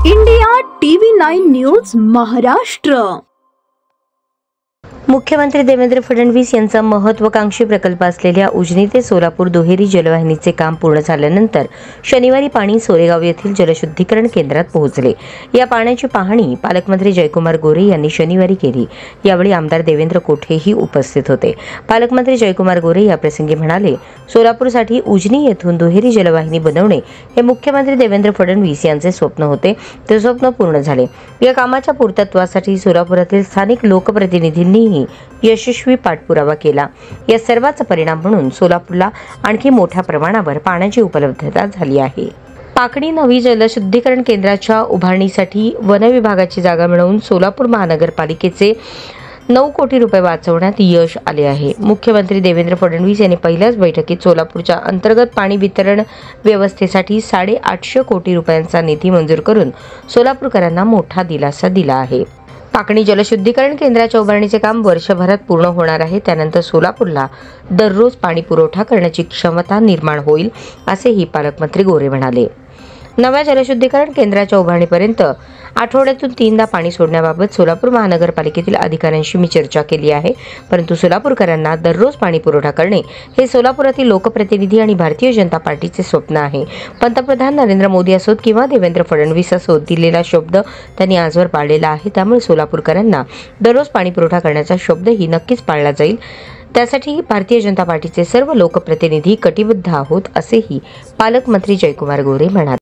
India TV 9 news Maharashtra. मुख्यमंत्री देवेंद्र फडणवीस यांचा महत्त्वाकांक्षी प्रकल्प असलेल्या उजनी ते सोलापूर दुहेरी जलवाहिनीचे काम पूर्ण झाल्यानंतर शनिवारी पाणी सोरेगाव येथील जलशुद्धीकरण केंद्रात पोहोचले। या पाण्याची पाहणी पालकमंत्री जयकुमार गोरे यांनी शनिवारी केली। यावेळी आमदार देवेंद्र कोठेही उपस्थित होते। पालकमंत्री जयकुमार गोरे याप्रसंगी म्हणाले, सोलापूरसाठी उजनी येथून दुहेरी जलवाहिनी बनवणे हे मुख्यमंत्री देवेंद्र फडणवीस यांचे स्वप्न होते। ते स्वप्न पूर्ण झाले। या कामाच्या पूर्तत्वासाठी सोलापुरातील स्थानिक लोकप्रतिनिधींनीही यशस्वी पाठपुरावा केला। या सर्वांचा परिणाम म्हणून सोलापूरला आणखी मोठ्या प्रमाणावर पाण्याची उपलब्धता झाली आहे। पाकणी नवी जलशुद्धीकरण केंद्राच्या उभारणीसाठी वन विभागाची जागा मिळवून सोलापूर महानगरपालिकेचे 9 कोटी रुपये वाचवण्यात यश आले आहे। मुख्यमंत्री देवेंद्र फडणवीस यांनी पहिल्याच बैठकीत सोलापूरच्या अंतर्गत पाणी वितरण व्यवस्थेसाठी 850 कोटी रुपयांचा निधी मंजूर करून सोलापूरकरांना मोठा दिलासा दिला आहे। पाकणी जलशुद्धीकरण केंद्राच्या उभारणीचे काम वर्षभरात पूर्ण होणार आहे। त्यानंतर सोलापूरला दररोज पाणी पुरवठा करण्याची क्षमता निर्माण होईल, असेही पालकमंत्री गोरे म्हणाले। नव्या जलशुद्धीकरण केंद्राच्या उभारणीपर्यंत आठवड्यातून 3दा पाणी सोडण्याबाबत सोलापूर महानगरपालिकेतील अधिकाऱ्यांशी मी चर्चा केली आहे, परंतु सोलापूरकरांना दररोज पाणी पुरवठा करणे हे सोलापुरातील लोकप्रतिनिधी आणि भारतीय जनता पार्टीचे स्वप्न आहे। पंतप्रधान नरेंद्र मोदी असोत किंवा देवेंद्र फडणवीस असोत, दिलेला शब्द त्यांनी आजवर पाळलेला आहे। त्यामुळे सोलापूरकरांना दररोज पाणी पुरवठा करण्याचा शब्दही नक्कीच पाळला जाईल। त्यासाठी भारतीय जनता पार्टीचे सर्व लोकप्रतिनिधी कटिबद्ध आहोत, असेही पालकमंत्री जयकुमार गोरे म्हणाले।